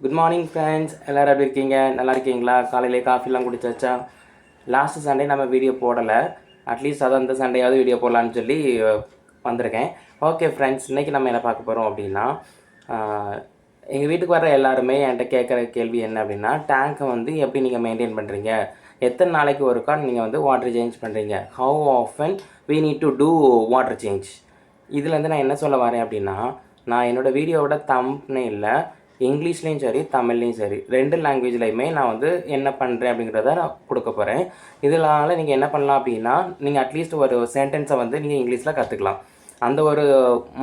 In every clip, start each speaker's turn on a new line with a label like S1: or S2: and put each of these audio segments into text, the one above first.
S1: Good morning friends, எல்லோரும் எப்படி இருக்கீங்க? நல்லா இருக்கீங்களா? காலையிலே காஃபிலாம் குடிச்சாச்சா? லாஸ்ட்டு சண்டே நம்ம வீடியோ போடலை. அட்லீஸ்ட் அதை அந்த சண்டேயாவது வீடியோ போடலான்னு சொல்லி வந்திருக்கேன். ஓகே ஃப்ரெண்ட்ஸ், இன்றைக்கி நம்ம என்ன பார்க்க போகிறோம் அப்படின்னா, எங்கள் வீட்டுக்கு வர எல்லாருமே என்கிட்ட கேட்குற கேள்வி என்ன அப்படின்னா, டேங்க்கை வந்து எப்படி நீங்கள் மெயின்டைன் பண்ணுறீங்க? எத்தனை நாளைக்கு ஒருக்கா நீங்கள் வந்து வாட்டர் சேஞ்ச் பண்ணுறீங்க? How often we need to do water change? இதுலேருந்து நான் என்ன சொல்ல வரேன் அப்படின்னா, நான் என்னோடய வீடியோவோட தம்ப்நெயில்ல இங்கிலீஷ்லேயும் சரி தமிழ்லேயும் சரி 2 லாங்குவேஜ்லையுமே நான் வந்து என்ன பண்ணுறேன் அப்படிங்கிறத நான் கொடுக்க போகிறேன். இதனால் நீங்கள் என்ன பண்ணலாம் அப்படின்னா, நீங்கள் அட்லீஸ்ட் ஒரு சென்டென்ஸை வந்து நீங்கள் இங்கிலீஷில் கற்றுக்கலாம். அந்த ஒரு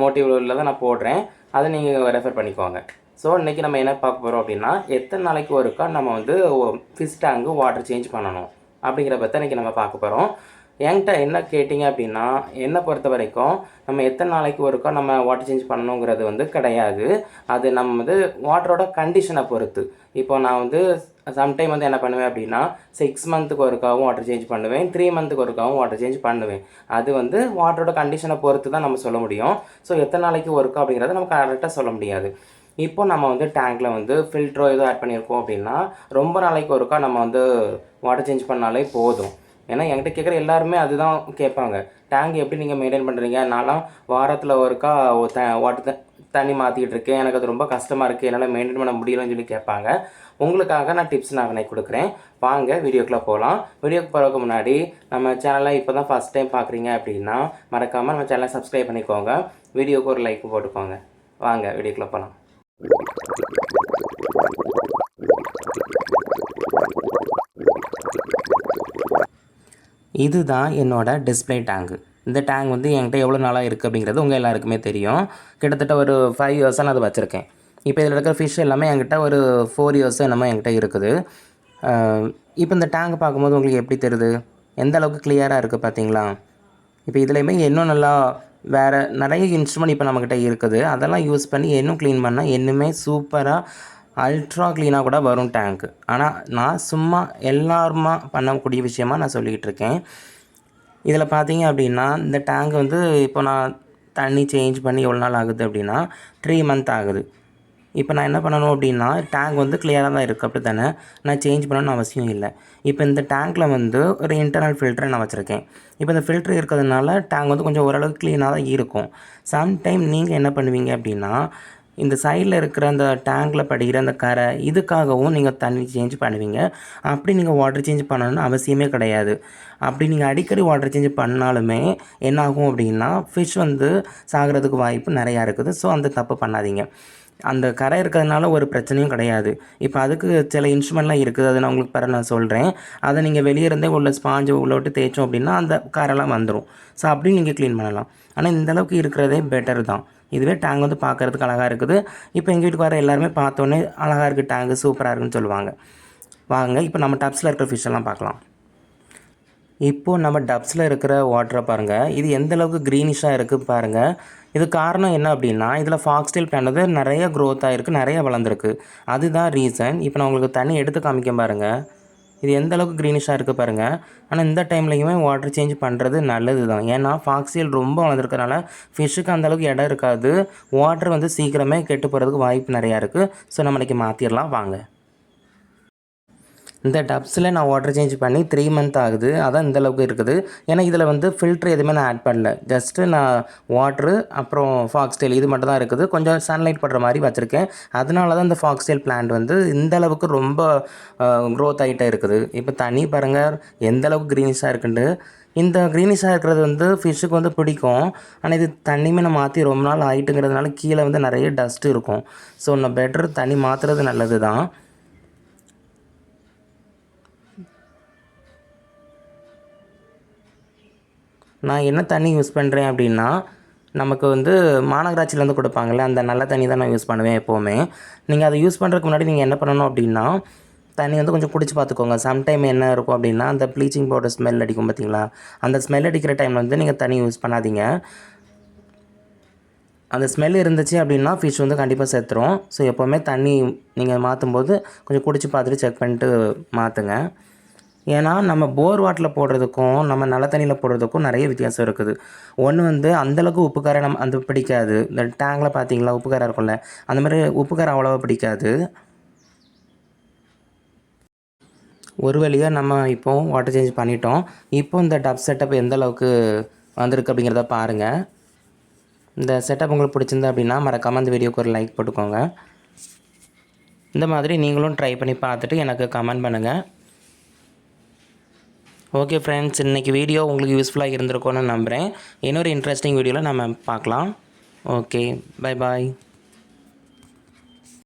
S1: மோட்டிவில் தான் நான் போடுறேன். அதை நீங்கள் ரெஃபர் பண்ணிக்கோங்க. ஸோ இன்றைக்கி நம்ம என்ன பார்க்க போகிறோம் அப்படின்னா, எத்தனை நாளைக்கு ஒருக்கா நம்ம வந்து ஃபிஷ் டேங்கு வாட்டர் சேஞ்ச் பண்ணணும் அப்படிங்கிற பற்றி இன்றைக்கி நம்ம பார்க்க போகிறோம். என்கிட்ட என்ன கேட்டிங்க அப்படின்னா, என்னை பொறுத்த வரைக்கும் நம்ம எத்தனை நாளைக்கு ஒருக்கா நம்ம வாட்டர் சேஞ்ச் பண்ணணுங்கிறது வந்து கிடையாது. அது நம்ம வந்து வாட்டரோட கண்டிஷனை பொறுத்து. இப்போ நான் வந்து சம்டைம் வந்து என்ன பண்ணுவேன் அப்படின்னா, 6 மந்த்துக்கு ஒருக்காவும் வாட்டர் சேஞ்ச் பண்ணுவேன், 3 மந்த்துக்கு ஒருக்காவும் வாட்டர் சேஞ்ச் பண்ணுவேன். அது வந்து வாட்டரோட கண்டிஷனை பொறுத்து தான் நம்ம சொல்ல முடியும். ஸோ எத்தனை நாளைக்கு ஒருக்கா அப்படிங்கிறத நம்ம கரெக்டாக சொல்ல முடியாது. இப்போ நம்ம வந்து டேங்க்கில் வந்து ஃபில்ட்ரோ ஏதோ ஆட் பண்ணியிருக்கோம் அப்படின்னா, ரொம்ப நாளைக்கு ஒருக்கா நம்ம வந்து வாட்டர் சேஞ்ச் பண்ணாலே போதும். ஏன்னா என்கிட்ட கேட்குற எல்லாருமே அதுதான் கேட்பாங்க. டேங்க் எப்படி நீங்கள் மெயின்டைன் பண்ணுறீங்க? நான்லாம் வாரத்தில் ஒருக்கா வாட்டர் தண்ணி மாற்றிக்கிட்டு இருக்கேன், எனக்கு அது ரொம்ப கஷ்டமாக இருக்குது, என்னால் மெயின்டைன் பண்ண முடியலன்னு சொல்லி கேட்பாங்க. உங்களுக்காக நான் டிப்ஸ் நான் கொடுக்குறேன். வாங்க வீடியோக்குள்ளே போகலாம். வீடியோக்கு போகிறதுக்கு முன்னாடி நம்ம சேனலை இப்போ தான் ஃபஸ்ட் டைம் பார்க்குறீங்க அப்படின்னா மறக்காமல் நம்ம சேனலை சப்ஸ்கிரைப் பண்ணிக்கோங்க. வீடியோக்கு ஒரு லைக் போட்டுக்கோங்க. வாங்க வீடியோக்குள்ளே போகலாம். இதுதான் என்னோடய டிஸ்பிளே டேங்கு. இந்த டேங்க் வந்து என்கிட்ட எவ்வளோ நாளாக இருக்குது அப்படிங்கிறது உங்கள் எல்லாருக்குமே தெரியும். கிட்டத்தட்ட ஒரு 5 இயர்ஸாக நான் அதை வச்சுருக்கேன். இப்போ இதில் இருக்கிற ஃபிஷ் எல்லாமே என்கிட்ட ஒரு 4 இயர்ஸ் என்னமோ என்கிட்ட இருக்குது. இப்போ இந்த டேங்க் பார்க்கும்போது உங்களுக்கு எப்படி தெரியுது? எந்த அளவுக்கு கிளியராக இருக்குது பார்த்தீங்களா? இப்போ இதுலேயுமே இன்னும் நல்லா வேறு நிறைய இன்ஸ்ட்ருமெண்ட் இப்போ நம்மக்கிட்ட இருக்குது. அதெல்லாம் யூஸ் பண்ணி இன்னும் க்ளீன் பண்ணால் இன்னுமே சூப்பராக அல்ட்ரா க்ளீனாக கூட வரும் டேங்க்கு. ஆனால் நான் சும்மா எல்லாருமா பண்ணக்கூடிய விஷயமாக நான் சொல்லிக்கிட்டு இருக்கேன். இதில் பார்த்தீங்க அப்படின்னா, இந்த டேங்க் வந்து இப்போ நான் தண்ணி சேஞ்ச் பண்ணி எவ்வளோ நாள் ஆகுது அப்படின்னா 3 மந்த் ஆகுது. இப்போ நான் என்ன பண்ணணும் அப்படின்னா, டேங்க் வந்து கிளியராக தான் இருக்குது அப்படி தானே, நான் சேஞ்ச் பண்ணணும்னு அவசியம் இல்லை. இப்போ இந்த டேங்க்கில் வந்து ஒரு இன்டர்னல் ஃபில்டரை நான் வச்சுருக்கேன். இப்போ இந்த ஃபில்ட்ரு இருக்கிறதுனால டேங்க் வந்து கொஞ்சம் ஓரளவுக்கு க்ளீனாக தான் இருக்கும். சம்டைம் நீங்கள் என்ன பண்ணுவீங்க அப்படின்னா, இந்த சைடில் இருக்கிற அந்த டேங்கில் படிக்கிற அந்த கரை இதுக்காகவும் நீங்கள் தண்ணி சேஞ்ச் பண்ணுவீங்க. அப்படி நீங்கள் வாட்டர் சேஞ்ச் பண்ணணும்னு அவசியமே கிடையாது. அப்படி நீங்கள் அடிக்கடி வாட்டர் சேஞ்ச் பண்ணாலுமே என்ன ஆகும் அப்படின்னா, ஃபிஷ் வந்து சாகிறதுக்கு வாய்ப்பு நிறையா இருக்குது. ஸோ அந்த தப்பு பண்ணாதீங்க. அந்த கரை இருக்கிறதுனால ஒரு பிரச்சனையும் கிடையாது. இப்போ அதுக்கு சில இன்ஸ்ட்ருமெண்ட்லாம் இருக்குது, அதை நான் உங்களுக்கு பிறகு நான் சொல்கிறேன். அதை நீங்கள் வெளியே இருந்தே உள்ள ஸ்பாஞ்சு உள்ள விட்டு தேய்ச்சோம் அப்படின்னா அந்த கரைலாம் வந்துடும். ஸோ அப்படியும் நீங்கள் க்ளீன் பண்ணலாம். ஆனால் இந்தளவுக்கு இருக்கிறதே பெட்டர் தான். இதுவே டேங்க் வந்து பார்க்குறதுக்கு அழகாக இருக்குது. இப்போ எங்கள் வீட்டுக்கு வர எல்லாருமே பார்த்தோன்னே அழகாக இருக்குது டேங்கு, சூப்பராக இருக்குன்னு சொல்லுவாங்க. வாங்க இப்போ நம்ம டப்ஸில் இருக்கிற ஃபிஷ்ஷெல்லாம் பார்க்கலாம். இப்போது நம்ம டப்ஸில் இருக்கிற வாட்டரை பாருங்கள். இது எந்தளவுக்கு க்ரீனிஷாக இருக்குது பாருங்கள். இது காரணம் என்ன அப்படின்னா, இதில் ஃபாக்ஸ்டெயில் பிளான்ட் வந்து நிறைய க்ரோத் ஆகிருக்கு, நிறைய வளர்ந்துருக்கு. அதுதான் ரீசன். இப்போ நான் உங்களுக்கு தண்ணி எடுத்து காமிக்க பாருங்கள். இது எந்தளவுக்கு க்ரீனிஷாக இருக்குது பாருங்கள். ஆனால் இந்த டைம்லையுமே வாட்டர் சேஞ்ச் பண்ணுறது நல்லது தான். ஏன்னா ஃபாக்ஸ்டெயில் ரொம்ப வளர்ந்துருக்கனால ஃபிஷ்ஷுக்கு அந்தளவுக்கு இடம் இருக்காது. வாட்டர் வந்து சீக்கிரமே கெட்டு போகிறதுக்கு வாய்ப்பு நிறையா இருக்குது. ஸோ நம்ம இன்றைக்கி மாற்றிடலாம் வாங்க. இந்த டப்ஸில் நான் வாட்டர் சேஞ்ச் பண்ணி 3 மந்த் ஆகுது. அதான் இந்தளவுக்கு இருக்குது. ஏன்னா இதில் வந்து ஃபில்ட்ரு எதுவுமே நான் ஆட் பண்ணல. ஜஸ்ட்டு நான் வாட்ரு அப்புறம் ஃபாக்ஸ்டெயில் இது மட்டும் தான் இருக்குது. கொஞ்சம் சன்லைட் படுற மாதிரி வச்சுருக்கேன். அதனால தான் இந்த ஃபாக்ஸ்டெயில் பிளான்ட் வந்து இந்தளவுக்கு ரொம்ப க்ரோத் ஆகிட்டே இருக்குது. இப்போ தண்ணி பாருங்கள் எந்தளவுக்கு க்ரீனிஷாக இருக்குன்ட்டு. இந்த க்ரீனிஷாக இருக்கிறது வந்து ஃபிஷ்ஷுக்கு வந்து பிடிக்கும். ஆனால் இது தண்ணியுமே நான் மாற்றி ரொம்ப நாள் ஆகிட்டுங்கிறதுனால கீழே வந்து நிறைய டஸ்ட்டு இருக்கும். ஸோ நான் பெட்டர் தண்ணி மாற்றுறது நல்லது தான். நான் என்ன தண்ணி யூஸ் பண்ணுறேன் அப்படின்னா, நமக்கு வந்து மாநகராட்சியிலேருந்து கொடுப்பாங்கள்ல அந்த நல்ல தண்ணி தான் நான் யூஸ் பண்ணுவேன் எப்போவுமே. நீங்கள் அதை யூஸ் பண்ணுறதுக்கு முன்னாடி நீங்கள் என்ன பண்ணணும் அப்படின்னா, தண்ணி வந்து கொஞ்சம் குடிச்சு பார்த்துக்கோங்க. சம்டைம் என்ன இருக்கும் அப்படின்னா, அந்த ப்ளீச்சிங் பவுடர் ஸ்மெல் அடிக்கும் பார்த்தீங்களா, அந்த ஸ்மெல் அடிக்கிற டைமில் வந்து நீங்கள் தண்ணி யூஸ் பண்ணாதீங்க. அந்த ஸ்மெல் இருந்துச்சு அப்படின்னா ஃபிஷ் வந்து கண்டிப்பாக செத்துரும். ஸோ எப்போவுமே தண்ணி நீங்கள் மாற்றும்போது கொஞ்சம் குடிச்சு பார்த்துட்டு செக் பண்ணிட்டு மாற்றுங்க. ஏன்னா நம்ம போர் வாட்டரில் போடுறதுக்கும் நம்ம நல்ல தண்ணியில் போடுறதுக்கும் நிறைய வித்தியாசம் இருக்குது. ஒன்று வந்து அந்தளவுக்கு உப்புக்காரம் அந்த பிடிக்காது. இந்த டேங்கில் பார்த்தீங்களா உப்புக்காரம் இருக்கும்ல, அந்த மாதிரி உப்புக்காரம் அவ்வளோவா பிடிக்காது. ஒரு வழியாக நம்ம இப்போ வாட்டர் சேஞ்ச் பண்ணிட்டோம். இப்போ இந்த டப் செட்டப் எந்த அளவுக்கு வந்திருக்கு அப்படிங்கிறத பாருங்கள். இந்த செட்டப் உங்களுக்கு பிடிச்சிருந்தா அப்படின்னா மறக்காமல் இந்த வீடியோக்கு ஒரு லைக் போட்டுக்கோங்க. இந்த மாதிரி நீங்களும் ட்ரை பண்ணி பார்த்துட்டு எனக்கு கமெண்ட் பண்ணுங்கள். ஓகே ஃப்ரெண்ட்ஸ், இன்றைக்கி வீடியோ உங்களுக்கு யூஸ்ஃபுல்லாக இருந்திருக்கும்னு நம்புகிறேன். இன்னொரு இன்ட்ரெஸ்டிங் வீடியோவில் நம்ம பார்க்கலாம். Okay, bye bye.